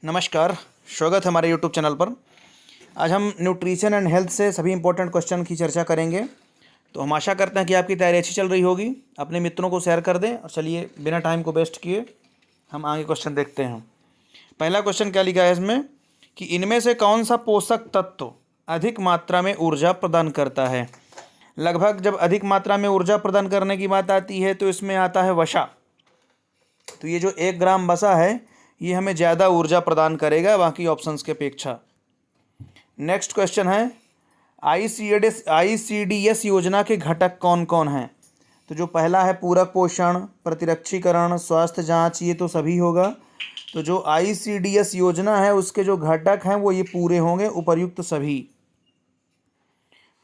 नमस्कार, स्वागत है हमारे यूट्यूब चैनल पर। आज हम न्यूट्रिशन एंड हेल्थ से सभी इंपॉर्टेंट क्वेश्चन की चर्चा करेंगे। तो हम आशा करते हैं कि आपकी तैयारी अच्छी चल रही होगी। अपने मित्रों को शेयर कर दें और चलिए बिना टाइम को वेस्ट किए हम आगे क्वेश्चन देखते हैं। पहला क्वेश्चन क्या लिखा है इसमें कि इनमें से कौन सा पोषक तत्व अधिक मात्रा में ऊर्जा प्रदान करता है। लगभग जब अधिक मात्रा में ऊर्जा प्रदान करने की बात आती है तो इसमें आता है वसा। तो ये जो 1 ग्राम वसा है ये हमें ज़्यादा ऊर्जा प्रदान करेगा बाकी ऑप्शंस के अपेक्षा। नेक्स्ट क्वेश्चन है ICDS योजना के घटक कौन कौन हैं। तो जो पहला है पूरक पोषण, प्रतिरक्षीकरण, स्वास्थ्य जांच, ये तो सभी होगा। तो जो ICDS योजना है उसके जो घटक हैं वो ये पूरे होंगे, उपर्युक्त सभी।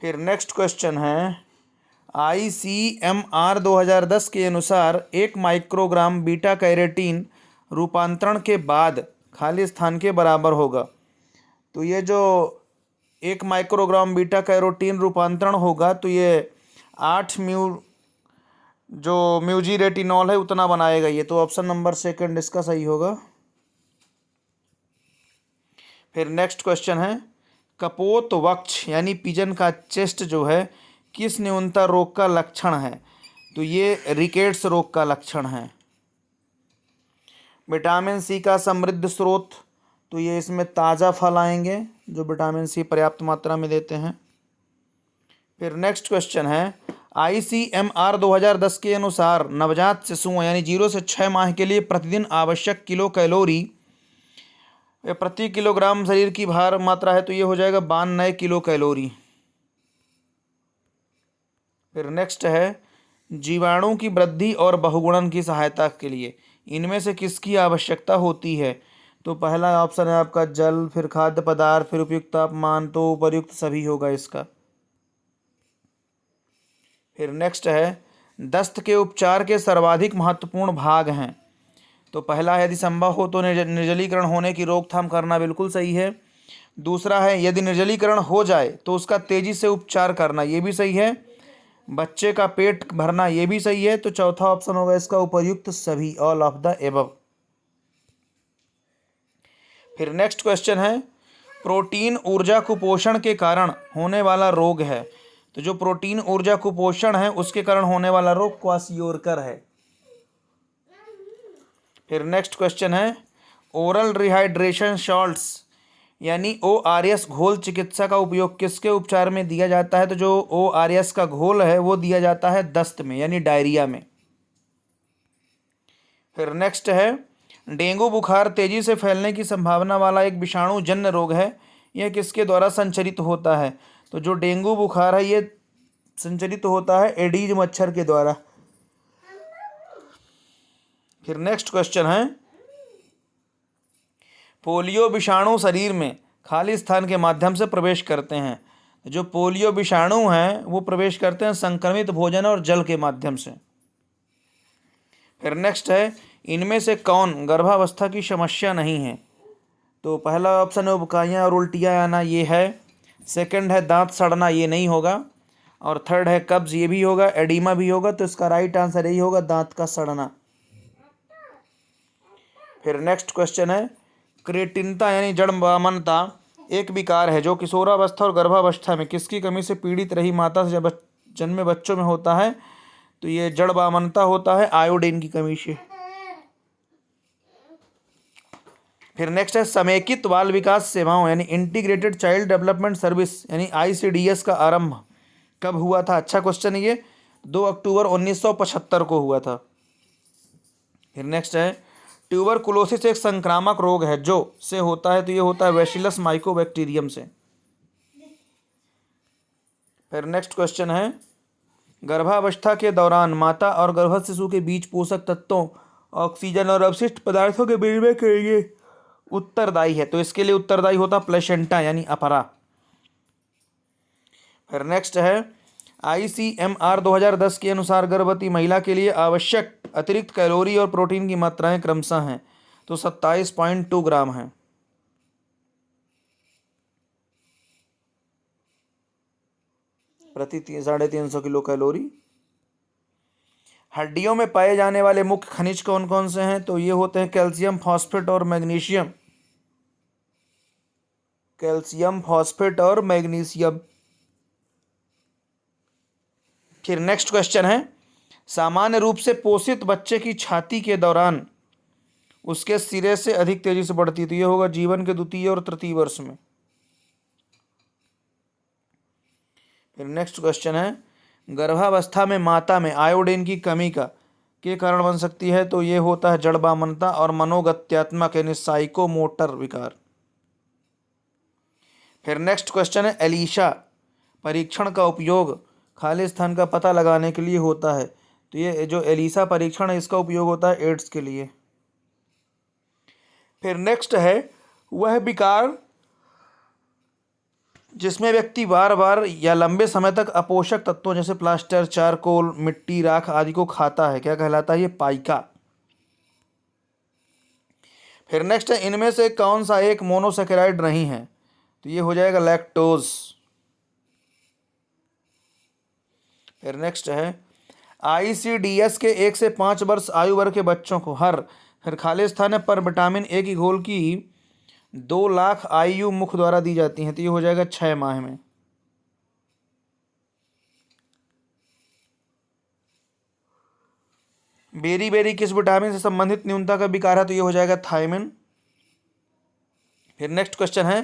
फिर नेक्स्ट क्वेश्चन है ICMR 2010 के अनुसार 1 माइक्रोग्राम बीटा कैरोटीन रूपांतरण के बाद खाली स्थान के बराबर होगा। तो ये जो 1 माइक्रोग्राम बीटा कैरोटीन रूपांतरण होगा तो ये 8 म्यूजीरेटिनॉल है उतना बनाएगा ये। तो ऑप्शन नंबर 2 इसका सही होगा। फिर नेक्स्ट क्वेश्चन है कपोत वक्ष यानी पिजन का चेस्ट जो है किस न्यूनता रोग का लक्षण है। तो ये रिकेट्स रोग का लक्षण है। विटामिन सी का समृद्ध स्रोत, तो ये इसमें ताज़ा फल आएंगे जो विटामिन सी पर्याप्त मात्रा में देते हैं। फिर नेक्स्ट क्वेश्चन है ICMR 2010 के अनुसार नवजात शिशुओं यानी 0 से 6 माह के लिए प्रतिदिन आवश्यक किलो कैलोरी प्रति किलोग्राम शरीर की भार मात्रा है तो ये हो जाएगा 92 किलो कैलोरी। फिर नेक्स्ट है जीवाणु की वृद्धि और बहुगुणन की सहायता के लिए इनमें से किसकी आवश्यकता होती है। तो पहला ऑप्शन है आपका जल, फिर खाद्य पदार्थ, फिर उपयुक्त तापमान, तो उपर्युक्त सभी होगा इसका। फिर नेक्स्ट है दस्त के उपचार के सर्वाधिक महत्वपूर्ण भाग हैं। तो पहला है यदि संभव हो तो निर्जलीकरण होने की रोकथाम करना, बिल्कुल सही है। दूसरा है यदि निर्जलीकरण हो जाए तो उसका तेजी से उपचार करना, ये भी सही है। बच्चे का पेट भरना, ये भी सही है। तो चौथा ऑप्शन होगा इसका उपर्युक्त सभी, ऑल ऑफ द एबव। फिर नेक्स्ट क्वेश्चन है प्रोटीन ऊर्जा कुपोषण के कारण होने वाला रोग है। तो जो प्रोटीन ऊर्जा कुपोषण है उसके कारण होने वाला रोग क्वाशियोरकर है। फिर नेक्स्ट क्वेश्चन है ओरल रिहाइड्रेशन सॉल्ट्स यानी ORS घोल चिकित्सा का उपयोग किसके उपचार में दिया जाता है। तो जो ORS का घोल है वो दिया जाता है दस्त में यानी डायरिया में। फिर नेक्स्ट है डेंगू बुखार तेजी से फैलने की संभावना वाला एक विषाणु जन्य रोग है, यह किसके द्वारा संचरित होता है। तो जो डेंगू बुखार है ये संचरित होता है एडीज मच्छर के द्वारा। फिर नेक्स्ट क्वेश्चन है पोलियो विषाणु शरीर में खाली स्थान के माध्यम से प्रवेश करते हैं। जो पोलियो विषाणु हैं वो प्रवेश करते हैं संक्रमित भोजन और जल के माध्यम से। फिर नेक्स्ट है इनमें से कौन गर्भावस्था की समस्या नहीं है। तो पहला ऑप्शन है उबकाइयाँ और उल्टियाँ आना, ये है। सेकंड है दांत सड़ना, ये नहीं होगा। और थर्ड है कब्ज, ये भी होगा। एडीमा भी होगा। तो इसका राइट आंसर यही होगा, दांत का सड़ना। फिर नेक्स्ट क्वेश्चन है क्रेटिनता यानी जड़बामनता एक विकार है जो किशोरावस्था और गर्भावस्था में किसकी कमी से पीड़ित रही माता से जब जन्मे बच्चों में होता है। तो ये जड़बामनता होता है आयोडीन की कमी से। फिर नेक्स्ट है समेकित बाल विकास सेवाओं यानी इंटीग्रेटेड चाइल्ड डेवलपमेंट सर्विस यानी ICDS का आरंभ कब हुआ था। अच्छा क्वेश्चन है ये, 2 अक्टूबर 1975 को हुआ था। फिर नेक्स्ट है ट्यूबरकुलोसिस एक संक्रामक रोग है जो से होता है। तो ये होता है बैसिलस माइकोबैक्टीरियम से। फिर नेक्स्ट क्वेश्चन है गर्भावस्था के दौरान माता और गर्भस्थ शिशु के बीच पोषक तत्वों, ऑक्सीजन और अवशिष्ट पदार्थों के विनिमय के लिए उत्तरदायी है। तो इसके लिए उत्तरदायी होता प्लेसेंटा यानी अपरा। फिर नेक्स्ट है ICMR 2010 के अनुसार गर्भवती महिला के लिए आवश्यक अतिरिक्त कैलोरी और प्रोटीन की मात्राएं क्रमशः हैं। तो 27.2 ग्राम है। प्रति 350 किलो कैलोरी। हड्डियों में पाए जाने वाले मुख्य खनिज कौन कौन से हैं। तो ये होते हैं कैल्शियम, फॉस्फेट और मैग्नीशियम। कैल्शियम फॉस्फेट और मैग्नीशियम। फिर नेक्स्ट क्वेश्चन है, सामान्य रूप से पोषित बच्चे की छाती के दौरान उसके सिरे से अधिक तेजी से बढ़ती है, तो ये होगा जीवन के द्वितीय और तृतीय वर्ष में। फिर नेक्स्ट क्वेश्चन है, गर्भावस्था में माता में आयोडीन की कमी का के कारण बन सकती है, तो ये होता है जड़बामनता और मनोगत्यात्मक यानी साइकोमोटर विकार। फिर नेक्स्ट क्वेश्चन है, एलिशा परीक्षण का उपयोग खाली स्थान का पता लगाने के लिए होता है, तो ये जो एलिशा परीक्षण है इसका उपयोग होता है एड्स के लिए। फिर नेक्स्ट है, वह विकार जिसमें व्यक्ति बार बार या लंबे समय तक अपोषक तत्वों जैसे प्लास्टर, चारकोल, मिट्टी, राख आदि को खाता है, क्या कहलाता है? ये पाइका। फिर नेक्स्ट है, इनमें से कौन सा एक मोनोसेकेराइड नहीं है, तो ये हो जाएगा लैक्टोज। फिर नेक्स्ट है, ICDS के 1 से 5 वर्ष आयु वर्ग के बच्चों को फिर खाली स्थान पर विटामिन ए की घोल की 2 लाख IU मुख द्वारा दी जाती हैं, तो ये हो जाएगा 6 माह में। बेरी बेरी किस विटामिन से संबंधित न्यूनता का विकार है, तो ये हो जाएगा थायमिन। फिर नेक्स्ट क्वेश्चन है,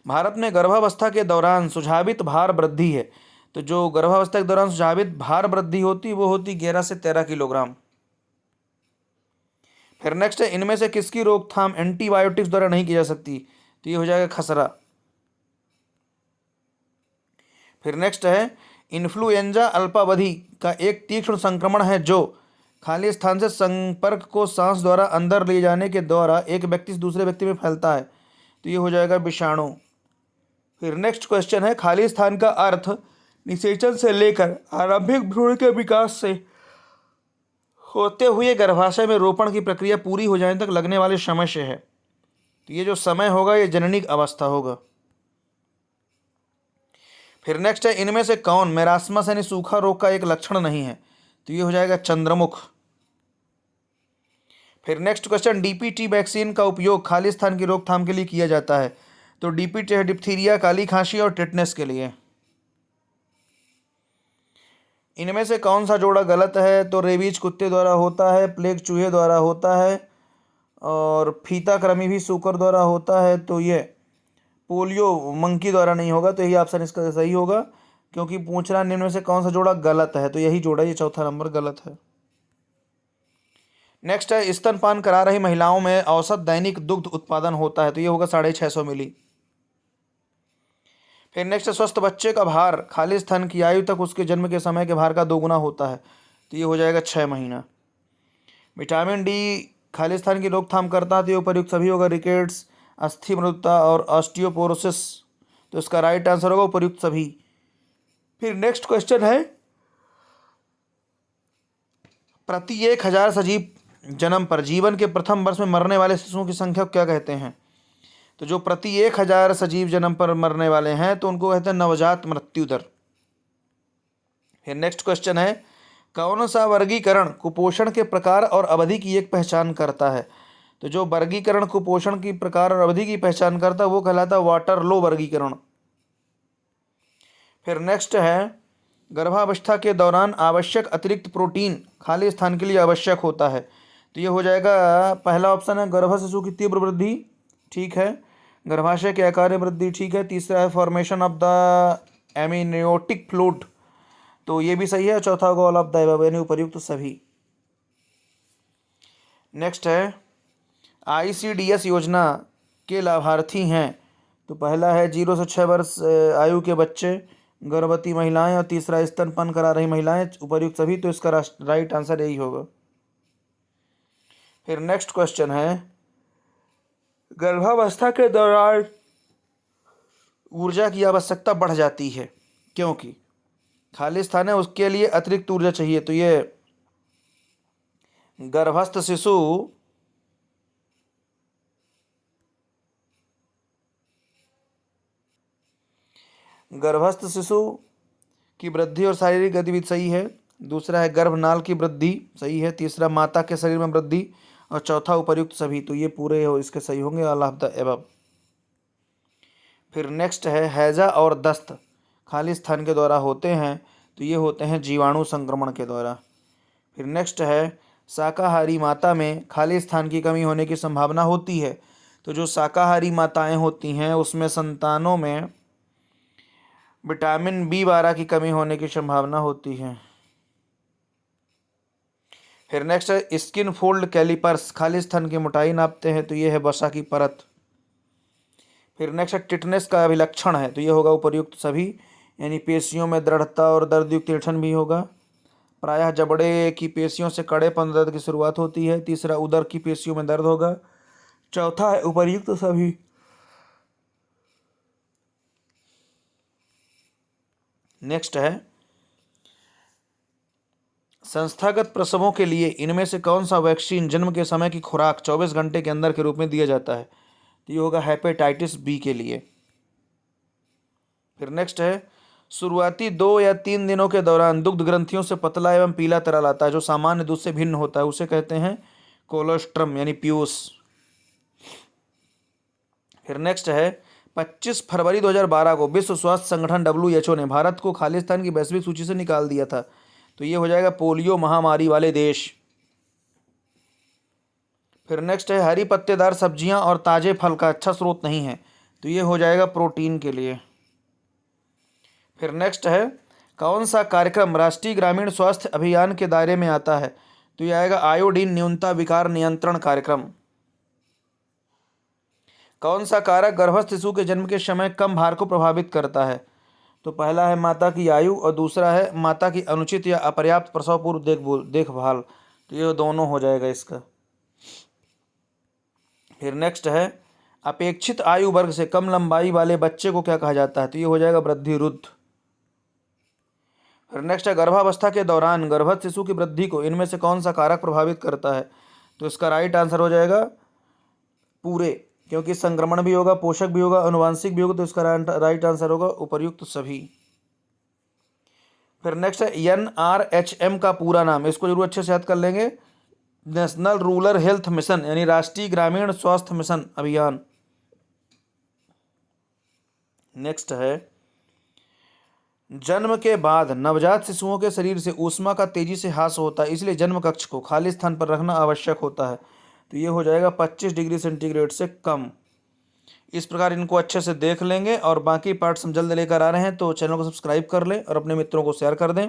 भारत में गर्भावस्था के दौरान सुझावित भार वृद्धि है, तो जो गर्भावस्था के दौरान सुझावित भार वृद्धि होती है वो होती 11 से 13 किलोग्राम। फिर नेक्स्ट है, इनमें से किसकी रोकथाम एंटीबायोटिक्स द्वारा नहीं की जा सकती, तो ये हो जाएगा खसरा। फिर नेक्स्ट है, इन्फ्लुएंजा अल्पावधि का एक तीक्ष्ण संक्रमण है जो खाली स्थान से संपर्क को सांस द्वारा अंदर ले जाने के द्वारा एक व्यक्ति से दूसरे व्यक्ति में फैलता है, तो ये हो जाएगा विषाणु। फिर नेक्स्ट क्वेश्चन है, खाली स्थान का अर्थ निषेचन से लेकर आरंभिक भ्रूण के विकास से होते हुए गर्भाशय में रोपण की प्रक्रिया पूरी हो जाने तक लगने वाले समय से है, तो ये जो समय होगा ये जननिक अवस्था होगा। फिर नेक्स्ट है, इनमें से कौन मेरास्मस यानी सूखा रोग का एक लक्षण नहीं है, तो ये हो जाएगा चंद्रमुख। फिर नेक्स्ट क्वेश्चन, DPT वैक्सीन का उपयोग खाली स्थान की रोकथाम के लिए किया जाता है, तो DPT है डिप्थीरिया, काली खांसी और टिटनेस के लिए। इनमें से कौन सा जोड़ा गलत है, तो रेबीज कुत्ते द्वारा होता है, प्लेग चूहे द्वारा होता है और फीता कृमि भी सूकर द्वारा होता है, तो ये पोलियो मंकी द्वारा नहीं होगा, तो यही ऑप्शन इसका सही होगा, क्योंकि पूछ रहा निम्न में से कौन सा जोड़ा गलत है, तो यही जोड़ा, ये चौथा नंबर गलत है। नेक्स्ट है, स्तनपान करा रही महिलाओं में औसत दैनिक दुग्ध उत्पादन होता है, तो ये होगा 650 मिली। फिर नेक्स्ट, स्वस्थ बच्चे का भार खाली स्तन की आयु तक उसके जन्म के समय के भार का 2 गुना होता है, तो ये हो जाएगा 6 महीना। विटामिन डी खाली स्तन की रोकथाम करता है, तो ये उपयुक्त सभी होगा, रिकेट्स, अस्थि मृदुता और ऑस्टियोपोरोसिस, तो इसका राइट आंसर होगा उपयुक्त सभी। फिर नेक्स्ट क्वेश्चन है, प्रति 1000 सजीव जन्म पर जीवन के प्रथम वर्ष में मरने वाले शिशुओं की संख्या को क्या कहते हैं, तो जो प्रति 1000 सजीव जन्म पर मरने वाले हैं तो उनको कहते हैं नवजात मृत्यु दर। फिर नेक्स्ट क्वेश्चन है, कौन सा वर्गीकरण कुपोषण के प्रकार और अवधि की एक पहचान करता है, तो जो वर्गीकरण कुपोषण की प्रकार और अवधि की पहचान करता है वो कहलाता है वाटरलो वर्गीकरण। फिर नेक्स्ट है, गर्भावस्था के दौरान आवश्यक अतिरिक्त प्रोटीन खाली स्थान के लिए आवश्यक होता है, तो ये हो जाएगा पहला ऑप्शन है गर्भ शिशु की तीव्र वृद्धि, ठीक है, गर्भाशय के आकार में वृद्धि, ठीक है, तीसरा है फॉर्मेशन ऑफ द एमिनियोटिक फ्लूइड, तो ये भी सही है, चौथा होगा ऑल ऑफ द अबव यानी उपयुक्त सभी। नेक्स्ट है, ICDS योजना के लाभार्थी हैं, तो पहला है 0 से 6 वर्ष आयु के बच्चे, गर्भवती महिलाएं और तीसरा स्तनपान करा रही महिलाएं, उपयुक्त सभी, तो इसका राइट आंसर यही होगा। फिर नेक्स्ट क्वेश्चन है, गर्भावस्था के दौरान ऊर्जा की आवश्यकता बढ़ जाती है क्योंकि खाली स्थान है उसके लिए अतिरिक्त ऊर्जा चाहिए, तो ये गर्भस्थ शिशु की वृद्धि और शारीरिक गतिविधि सही है, दूसरा है गर्भनाल की वृद्धि सही है, तीसरा माता के शरीर में वृद्धि और चौथा उपयुक्त सभी, तो ये पूरे हो इसके सही होंगे ऑल ऑफ द अबव। फिर नेक्स्ट है हैजा और दस्त खाली स्थान के द्वारा होते हैं, तो ये होते हैं जीवाणु संक्रमण के द्वारा। फिर नेक्स्ट है शाकाहारी माता में खाली स्थान की कमी होने की संभावना होती है, तो जो शाकाहारी माताएं होती हैं उसमें संतानों में विटामिन B12 की कमी होने की संभावना होती है। फिर नेक्स्ट है स्किन फोल्ड कैलिपर्स खाली स्थान की मोटाई नापते हैं, तो ये है वसा की परत। फिर नेक्स्ट है टिटनेस का अभिलक्षण है, तो ये होगा उपर्युक्त सभी, यानी पेशियों में दृढ़ता और दर्दयुक्त ऐंठन भी होगा। प्रायः जबड़े की पेशियों से कड़ेपन दर्द की शुरुआत होती है। तीसरा उदर की पेशियों में दर्द होगा। चौथा है उपर्युक्त सभी। नेक्स्ट है संस्थागत प्रसवों के लिए इनमें से कौन सा वैक्सीन जन्म के समय की खुराक 24 घंटे के अंदर के रूप में दिया जाता है, तो ये होगा हेपेटाइटिस बी के लिए। फिर नेक्स्ट है शुरुआती 2 या 3 दिनों के दौरान दुग्ध ग्रंथियों से पतला एवं पीला तरल आता है, जो सामान्य दूध से भिन्न होता है, उसे कहते हैं कोलोस्ट्रम यानी पीयूष। फिर नेक्स्ट है 25 फरवरी 2012 को विश्व स्वास्थ्य संगठन WHO ने भारत को खालिस्तान की वैश्विक सूची से निकाल दिया था, तो ये हो जाएगा पोलियो महामारी वाले देश। फिर नेक्स्ट है हरी पत्तेदार सब्जियां और ताजे फल का अच्छा स्रोत नहीं है, तो ये हो जाएगा प्रोटीन के लिए। फिर नेक्स्ट है कौन सा कार्यक्रम राष्ट्रीय ग्रामीण स्वास्थ्य अभियान के दायरे में आता है, तो ये आएगा आयोडीन न्यूनता विकार नियंत्रण कार्यक्रम। कौन सा कारक गर्भस्थ शिशु के जन्म के समय कम भार को प्रभावित करता है, तो पहला है माता की आयु और दूसरा है माता की अनुचित या अपर्याप्त प्रसव पूर्व देखभाल, तो ये दोनों हो जाएगा इसका। फिर नेक्स्ट है अपेक्षित आयु वर्ग से कम लंबाई वाले बच्चे को क्या कहा जाता है, तो ये हो जाएगा वृद्धिरुद्ध। फिर नेक्स्ट है गर्भावस्था के दौरान गर्भस्थ शिशु की वृद्धि को इनमें से कौन सा कारक प्रभावित करता है, तो इसका राइट आंसर हो जाएगा पूरे, क्योंकि संक्रमण भी होगा, पोषक भी होगा, आनुवांशिक भी होगा, तो इसका राइट आंसर होगा उपर्युक्त सभी। फिर नेक्स्ट है NRHM का पूरा नाम, इसको जरूर अच्छे से याद कर लेंगे, नेशनल रूरल हेल्थ मिशन यानी राष्ट्रीय ग्रामीण स्वास्थ्य मिशन अभियान। नेक्स्ट है जन्म के बाद नवजात शिशुओं के शरीर से ऊष्मा का तेजी से ह्रास होता है, इसलिए जन्म कक्ष को खाली स्थान पर रखना आवश्यक होता है, तो ये हो जाएगा 25 डिग्री सेंटीग्रेड से कम। इस प्रकार इनको अच्छे से देख लेंगे और बाकी पार्ट्स हम जल्द लेकर आ रहे हैं, तो चैनल को सब्सक्राइब कर लें और अपने मित्रों को शेयर कर दें।